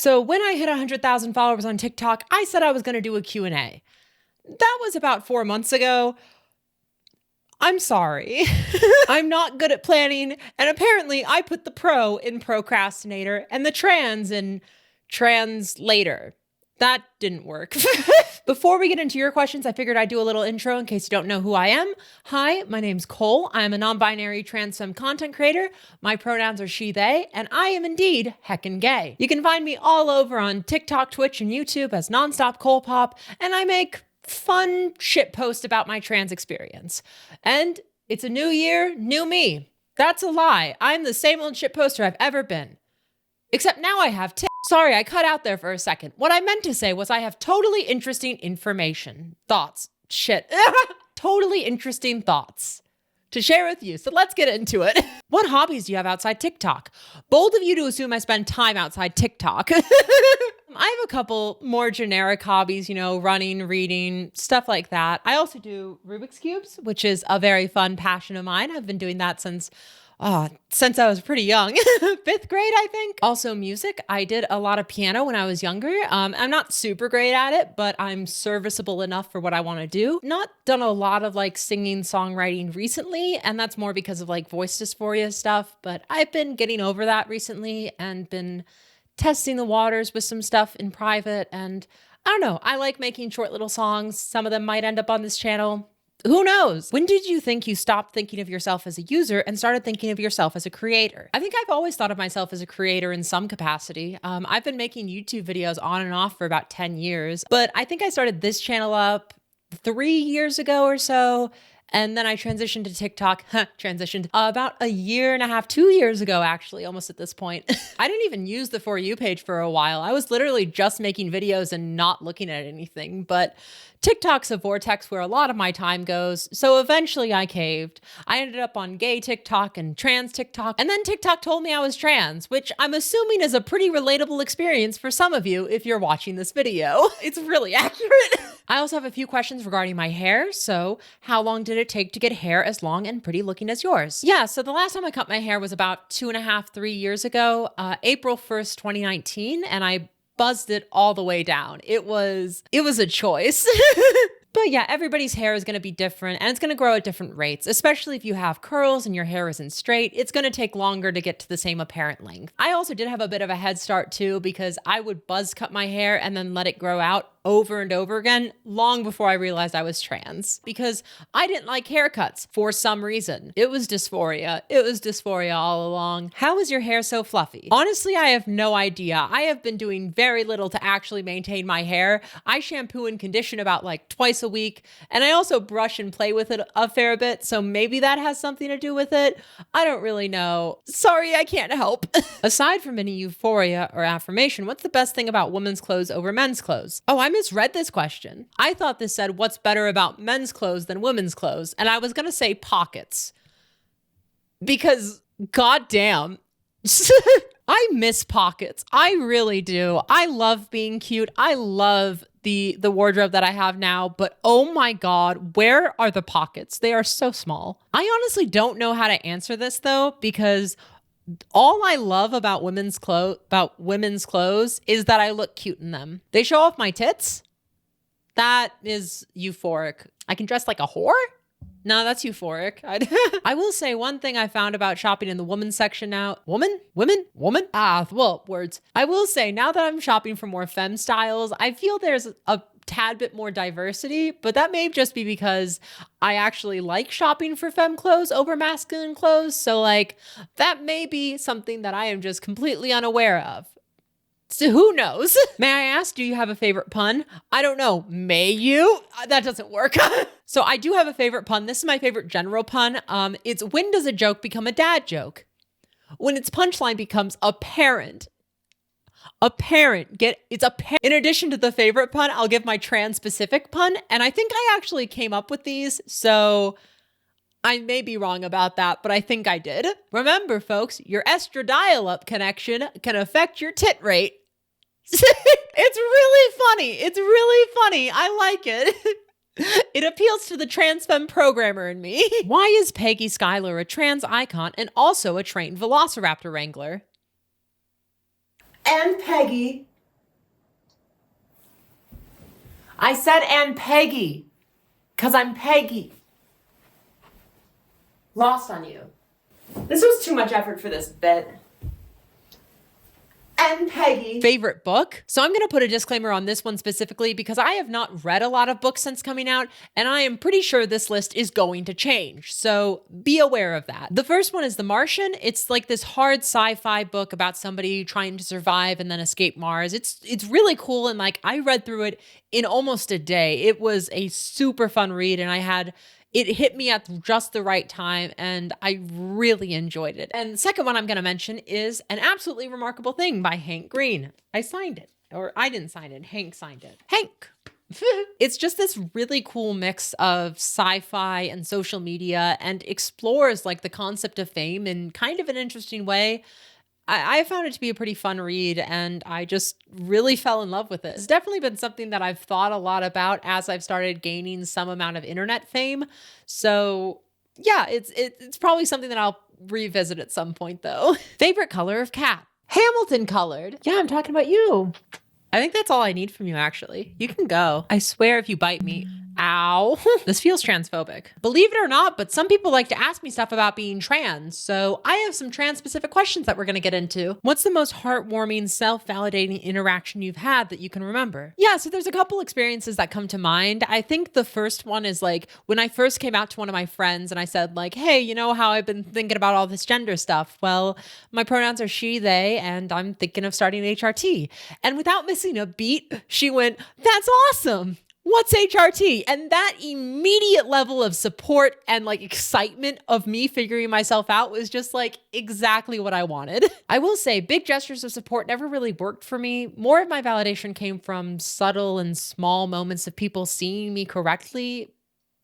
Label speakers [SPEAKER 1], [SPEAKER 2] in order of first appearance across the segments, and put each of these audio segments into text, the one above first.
[SPEAKER 1] So when I hit 100,000 followers on TikTok, I said I was going to do a Q&A. That was about 4 months ago. I'm sorry. I'm not good at planning. And apparently I put the pro in procrastinator and the trans in translator. That didn't work. Before we get into your questions, I figured I'd do a little intro in case you don't know who I am. Hi, my name's Cole. I'm a non-binary transfemme content creator. My pronouns are she, they, and I am indeed heckin' gay. You can find me all over on TikTok, Twitch, and YouTube as Nonstop Cole Pop, and I make fun shit posts about my trans experience. And it's a new year, new me. That's a lie. I'm the same old shit poster I've ever been. Except now I have Sorry, I cut out there for a second. What I meant to say was I have totally interesting information, thoughts, shit, totally interesting thoughts to share with you. So let's get into it. What hobbies do you have outside TikTok? Bold of you to assume I spend time outside TikTok. I have a couple more generic hobbies, running, reading, stuff like that. I also do Rubik's Cubes, which is a very fun passion of mine. I've been doing that since I was pretty young, 5th grade, I think. Also music. I did a lot of piano when I was younger. I'm not super great at it, but I'm serviceable enough for what I want to do. Not done a lot of singing, songwriting recently, and that's more because of voice dysphoria stuff, but I've been getting over that recently and been testing the waters with some stuff in private, and I don't know, I like making short little songs. Some of them might end up on this channel. Who knows? When did you think you stopped thinking of yourself as a user and started thinking of yourself as a creator? I think I've always thought of myself as a creator in some capacity. I've been making YouTube videos on and off for about 10 years, but I think I started this channel up 3 years ago or so. And then I transitioned to TikTok, about a year and a half, 2 years ago, actually, almost at this point. I didn't even use the For You page for a while. I was literally just making videos and not looking at anything, but TikTok's a vortex where a lot of my time goes. So eventually I caved. I ended up on gay TikTok and trans TikTok. And then TikTok told me I was trans, which I'm assuming is a pretty relatable experience for some of you if you're watching this video. It's really accurate. I also have a few questions regarding my hair. So how long did it take to get hair as long and pretty looking as yours? Yeah, so the last time I cut my hair was about 2.5, 3 years ago, April 1st, 2019. And I buzzed it all the way down. It was a choice. But yeah, everybody's hair is going to be different and it's going to grow at different rates, especially if you have curls and your hair isn't straight. It's going to take longer to get to the same apparent length. I also did have a bit of a head start too, because I would buzz cut my hair and then let it grow out over and over again long before I realized I was trans, because I didn't like haircuts for some reason. It was dysphoria. It was dysphoria all along. How is your hair so fluffy? Honestly, I have no idea. I have been doing very little to actually maintain my hair. I shampoo and condition about twice a week, and I also brush and play with it a fair bit, so maybe that has something to do with it. I don't really know. Sorry, I can't help. Aside from any euphoria or affirmation, what's the best thing about women's clothes over men's clothes? Oh, I misread this question. I thought this said, what's better about men's clothes than women's clothes? And I was going to say pockets. Because, goddamn, I miss pockets. I really do. I love being cute. I love the wardrobe that I have now, but oh my God, where are the pockets? They are so small. I honestly don't know how to answer this though, because all I love about women's clothes is that I look cute in them. They show off my tits. That is euphoric. I can dress like a whore? No, that's euphoric. I will say one thing I found about shopping in the women's section now. Woman? Words. I will say now that I'm shopping for more femme styles, I feel there's a tad bit more diversity, but that may just be because I actually like shopping for femme clothes over masculine clothes. So that may be something that I am just completely unaware of. So who knows? May I ask, do you have a favorite pun? I don't know. May you? That doesn't work. So I do have a favorite pun. This is my favorite general pun. It's when does a joke become a dad joke? When its punchline becomes apparent. In addition to the favorite pun, I'll give my trans specific pun. And I think I actually came up with these. So I may be wrong about that, but I think I did. Remember, folks, your estradiol-up connection can affect your tit rate. It's really funny. It's really funny. I like it. It appeals to the transfemme programmer in me. Why is Peggy Schuyler a trans icon and also a trained velociraptor wrangler?
[SPEAKER 2] And Peggy
[SPEAKER 1] I said and Peggy, because I'm Peggy. Lost on you. This was too much effort for this bit. And Peggy. Favorite book? So I'm going to put a disclaimer on this one specifically because I have not read a lot of books since coming out, and I am pretty sure this list is going to change. So be aware of that. The first one is The Martian. It's like this hard sci-fi book about somebody trying to survive and then escape Mars. It's really cool, and like I read through it in almost a day. It was a super fun read, and it hit me at just the right time, and I really enjoyed it. And the second one I'm going to mention is An Absolutely Remarkable Thing by Hank Green. I signed it. Or I didn't sign it. Hank signed it. Hank! It's just this really cool mix of sci-fi and social media and explores like the concept of fame in kind of an interesting way. I found it to be a pretty fun read, and I just really fell in love with it. It's definitely been something that I've thought a lot about as I've started gaining some amount of internet fame. So yeah, it's probably something that I'll revisit at some point though. Favorite color of cat? Hamilton colored. Yeah, I'm talking about you. I think that's all I need from you, actually. You can go. I swear if you bite me, ow. This feels transphobic. Believe it or not, but some people like to ask me stuff about being trans, so I have some trans-specific questions that we're gonna get into. What's the most heartwarming, self-validating interaction you've had that you can remember? Yeah, so there's a couple experiences that come to mind. I think the first one is like when I first came out to one of my friends and I said like, hey, you know how I've been thinking about all this gender stuff? Well, my pronouns are she, they, and I'm thinking of starting HRT. And without missing a beat, she went, that's awesome. What's HRT? And that immediate level of support and like excitement of me figuring myself out was just like exactly what I wanted. I will say big gestures of support never really worked for me. More of my validation came from subtle and small moments of people seeing me correctly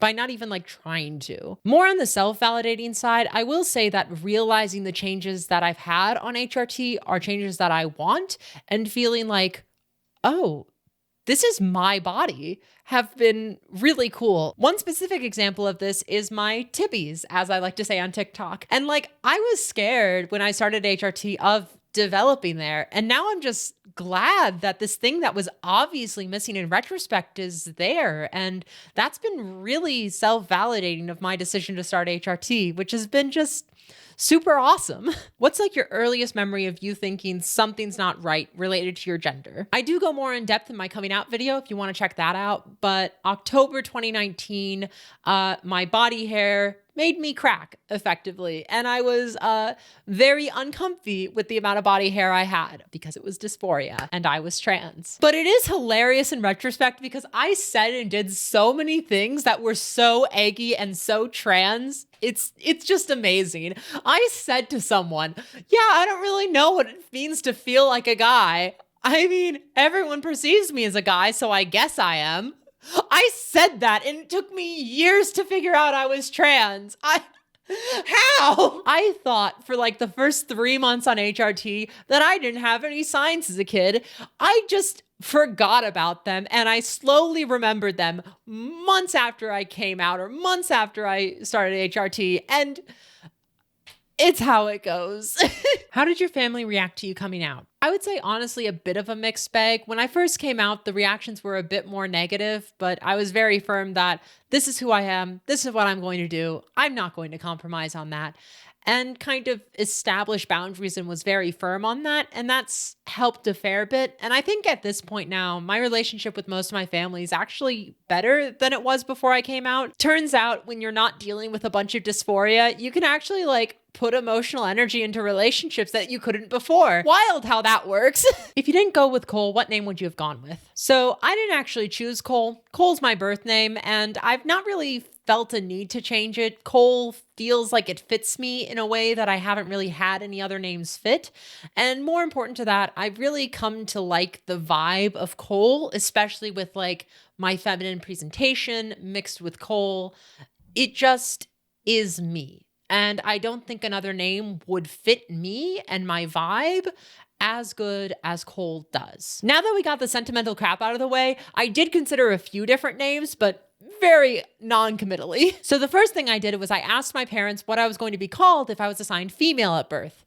[SPEAKER 1] by not even like trying to. More on the self-validating side, I will say that realizing the changes that I've had on HRT are changes that I want and feeling like, oh, this is my body, have been really cool. One specific example of this is my tibbies, as I like to say on TikTok. And like, I was scared when I started HRT of developing there. And now I'm just glad that this thing that was obviously missing in retrospect is there. And that's been really self-validating of my decision to start HRT, which has been just super awesome. What's like your earliest memory of you thinking something's not right related to your gender? I do go more in depth in my coming out video if you want to check that out, but October 2019, my body hair made me crack effectively. And I was very uncomfy with the amount of body hair I had because it was dysphoria and I was trans. But it is hilarious in retrospect because I said and did so many things that were so eggy and so trans. It's just amazing. I said to someone, yeah, I don't really know what it means to feel like a guy. I mean, everyone perceives me as a guy, so I guess I am. I said that and it took me years to figure out I was trans. How? I thought for like the first 3 months on HRT that I didn't have any signs as a kid. I just forgot about them and I slowly remembered them months after I came out or months after I started HRT, and it's how it goes. How did your family react to you coming out? I would say honestly a bit of a mixed bag. When I first came out, the reactions were a bit more negative, but I was very firm that this is who I am. This is what I'm going to do. I'm not going to compromise on that. And kind of establish boundaries and was very firm on that. And that's helped a fair bit. And I think at this point now, my relationship with most of my family is actually better than it was before I came out. Turns out when you're not dealing with a bunch of dysphoria, you can actually like put emotional energy into relationships that you couldn't before. Wild how that works. If you didn't go with Cole, what name would you have gone with? So I didn't actually choose Cole. Cole's my birth name, and I've not really felt a need to change it. Cole feels like it fits me in a way that I haven't really had any other names fit. And more important to that, I've really come to like the vibe of Cole, especially with like my feminine presentation mixed with Cole. It just is me. And I don't think another name would fit me and my vibe as good as Cole does. Now that we got the sentimental crap out of the way, I did consider a few different names, but very non-committally. So the first thing I did was I asked my parents what I was going to be called if I was assigned female at birth.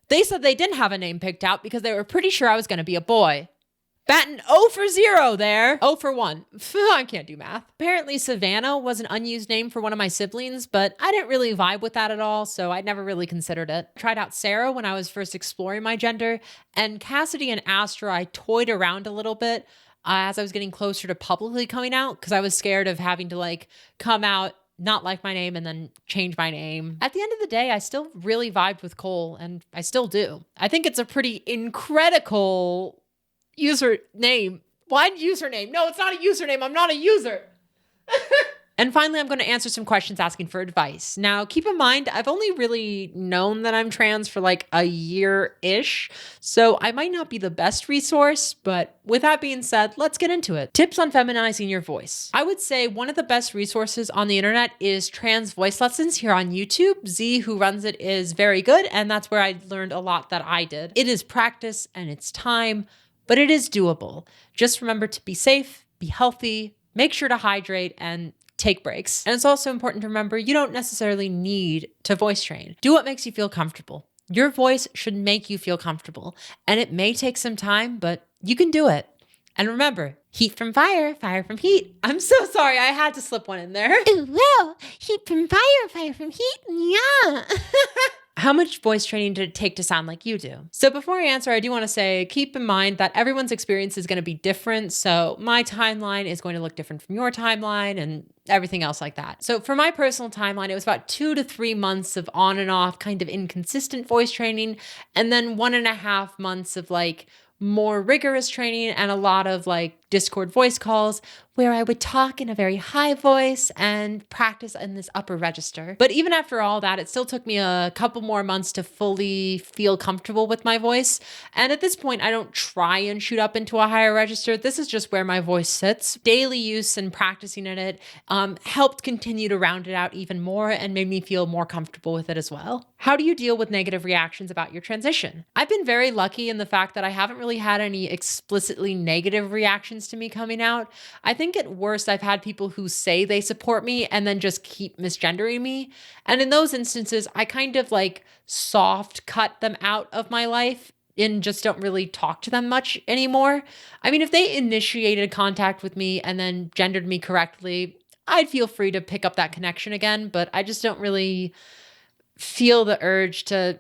[SPEAKER 1] They said they didn't have a name picked out because they were pretty sure I was going to be a boy. Batting 0 for 0 there. 0 for 1. I can't do math. Apparently Savannah was an unused name for one of my siblings, but I didn't really vibe with that at all, so I never really considered it. Tried out Sarah when I was first exploring my gender, and Cassidy and Astra I toyed around a little bit as I was getting closer to publicly coming out, because I was scared of having to like come out, not like my name, and then change my name. At the end of the day, I still really vibed with Cole, and I still do. I think it's a pretty incredible username. Why username? No, it's not a username. I'm not a user. And finally, I'm going to answer some questions asking for advice. Now, keep in mind, I've only really known that I'm trans for like a year-ish, so I might not be the best resource, but with that being said, let's get into it. Tips on feminizing your voice. I would say one of the best resources on the internet is Trans Voice Lessons here on YouTube. Z, who runs it, is very good, and that's where I learned a lot that I did. It is practice and it's time, but it is doable. Just remember to be safe, be healthy, make sure to hydrate, and take breaks. And it's also important to remember you don't necessarily need to voice train. Do what makes you feel comfortable. Your voice should make you feel comfortable, and it may take some time, but you can do it. And remember, heat from fire, fire from heat. I'm so sorry, I had to slip one in there.
[SPEAKER 2] Ooh, well, heat from fire, fire from heat, yeah.
[SPEAKER 1] How much voice training did it take to sound like you do? So before I answer, I do want to say, keep in mind that everyone's experience is going to be different. So my timeline is going to look different from your timeline and everything else like that. So for my personal timeline, it was about 2 to 3 months of on and off kind of inconsistent voice training. And then 1.5 months of like more rigorous training and a lot of like Discord voice calls where I would talk in a very high voice and practice in this upper register. But even after all that, it still took me a couple more months to fully feel comfortable with my voice. And at this point, I don't try and shoot up into a higher register. This is just where my voice sits. Daily use and practicing in it helped continue to round it out even more and made me feel more comfortable with it as well. How do you deal with negative reactions about your transition? I've been very lucky in the fact that I haven't really had any explicitly negative reactions to me coming out. I think at worst, I've had people who say they support me and then just keep misgendering me. And in those instances, I kind of like soft cut them out of my life and just don't really talk to them much anymore. I mean, if they initiated contact with me and then gendered me correctly, I'd feel free to pick up that connection again, but I just don't really feel the urge to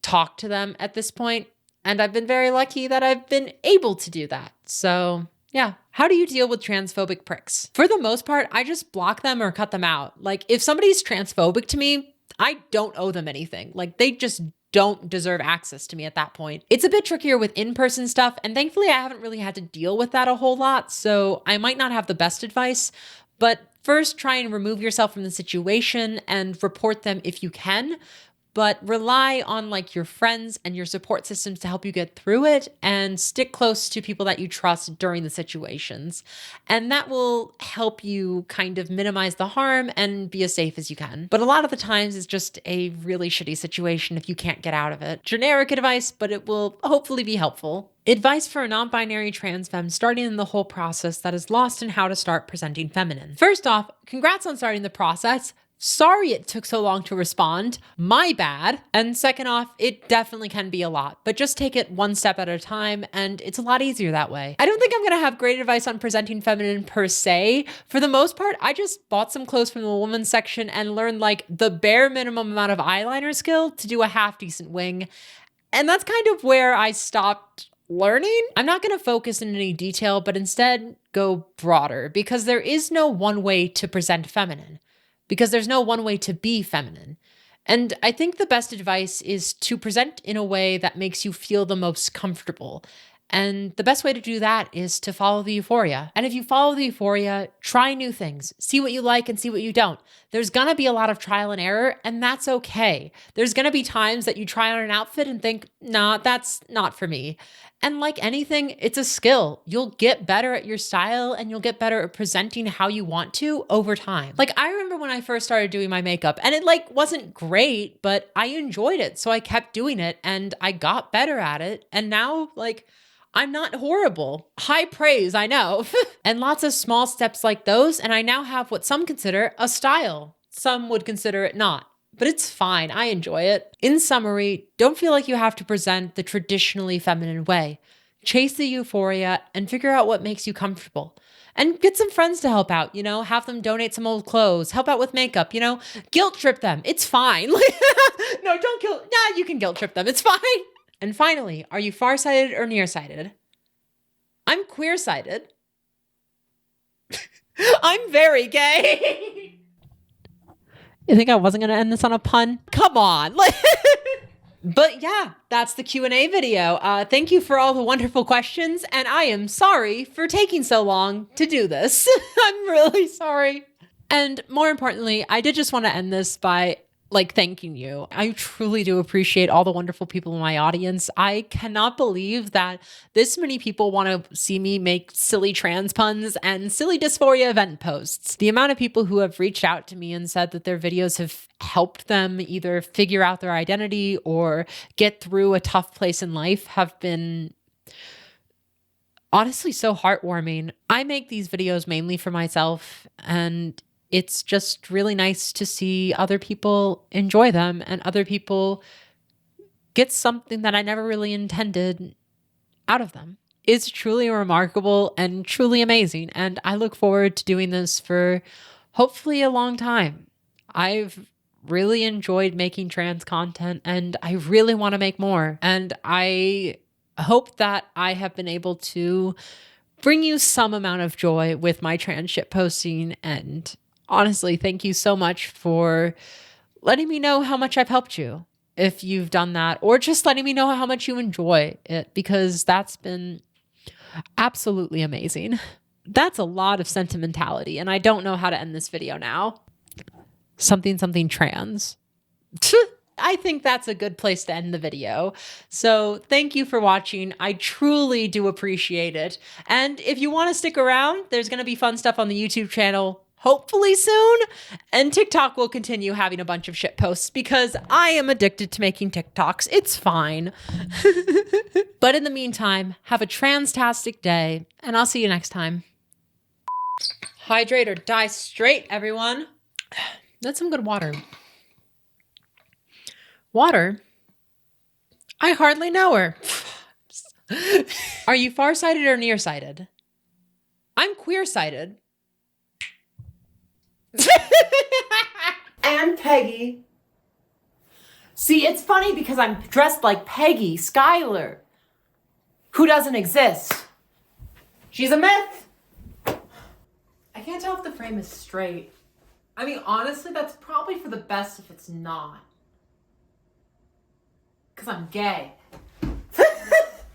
[SPEAKER 1] talk to them at this point. And I've been very lucky that I've been able to do that. So yeah. How do you deal with transphobic pricks? For the most part, I just block them or cut them out. Like if somebody's transphobic to me, I don't owe them anything. Like they just don't deserve access to me at that point. It's a bit trickier with in-person stuff, and thankfully I haven't really had to deal with that a whole lot, so I might not have the best advice, but first try and remove yourself from the situation and report them if you can. But rely on like your friends and your support systems to help you get through it, and stick close to people that you trust during the situations. And that will help you kind of minimize the harm and be as safe as you can. But a lot of the times it's just a really shitty situation if you can't get out of it. Generic advice, but it will hopefully be helpful. Advice for a non-binary trans femme starting in the whole process that is lost in how to start presenting feminine. First off, congrats on starting the process. Sorry it took so long to respond. My bad. And second off, it definitely can be a lot, but just take it one step at a time, and it's a lot easier that way. I don't think I'm gonna have great advice on presenting feminine per se. For the most part, I just bought some clothes from the women's section and learned like the bare minimum amount of eyeliner skill to do a half decent wing. And that's kind of where I stopped learning. I'm not gonna focus in any detail, but instead go broader, because there is no one way to present feminine. Because there's no one way to be feminine. And I think the best advice is to present in a way that makes you feel the most comfortable. And the best way to do that is to follow the euphoria. And if you follow the euphoria, try new things. See what you like and see what you don't. There's gonna be a lot of trial and error, and that's okay. There's gonna be times that you try on an outfit and think, nah, that's not for me. And like anything, it's a skill. You'll get better at your style, and you'll get better at presenting how you want to over time. Like I remember when I first started doing my makeup, and it like wasn't great, but I enjoyed it. So I kept doing it and I got better at it. And now like I'm not horrible. High praise, I know. And lots of small steps like those, and I now have what some consider a style. Some would consider it not. But it's fine, I enjoy it. In summary, don't feel like you have to present the traditionally feminine way. Chase the euphoria and figure out what makes you comfortable. And get some friends to help out, have them donate some old clothes, help out with makeup, guilt trip them. It's fine. No, don't guilt. Nah, you can guilt trip them. It's fine. And finally, are you farsighted or nearsighted? I'm queer-sighted. I'm very gay. You think I wasn't going to end this on a pun? Come on. But yeah, that's the Q&A video. Thank you for all the wonderful questions, and I am sorry for taking so long to do this. I'm really sorry. And more importantly, I did just want to end this by thanking you. I truly do appreciate all the wonderful people in my audience. I cannot believe that this many people want to see me make silly trans puns and silly dysphoria event posts. The amount of people who have reached out to me and said that their videos have helped them either figure out their identity or get through a tough place in life have been honestly so heartwarming. I make these videos mainly for myself, and it's just really nice to see other people enjoy them and other people get something that I never really intended out of them. It's truly remarkable and truly amazing. And I look forward to doing this for hopefully a long time. I've really enjoyed making trans content and I really want to make more. And I hope that I have been able to bring you some amount of joy with my trans shit posting. And honestly, thank you so much for letting me know how much I've helped you, if you've done that, or just letting me know how much you enjoy it, because that's been absolutely amazing. That's a lot of sentimentality, and I don't know how to end this video now. Something trans. I think that's a good place to end the video. So thank you for watching. I truly do appreciate it. And if you want to stick around, there's going to be fun stuff on the YouTube channel hopefully soon. And TikTok will continue having a bunch of shit posts because I am addicted to making TikToks. It's fine. But in the meantime, have a transtastic day, and I'll see you next time. Hydrate or die straight, everyone. That's some good water. Water? I hardly know her. Are you farsighted or nearsighted? I'm queer-sighted. And Peggy. See, it's funny because I'm dressed like Peggy, Skylar, who doesn't exist. She's a myth. I can't tell if the frame is straight. I mean, honestly, that's probably for the best if it's not. Because I'm gay.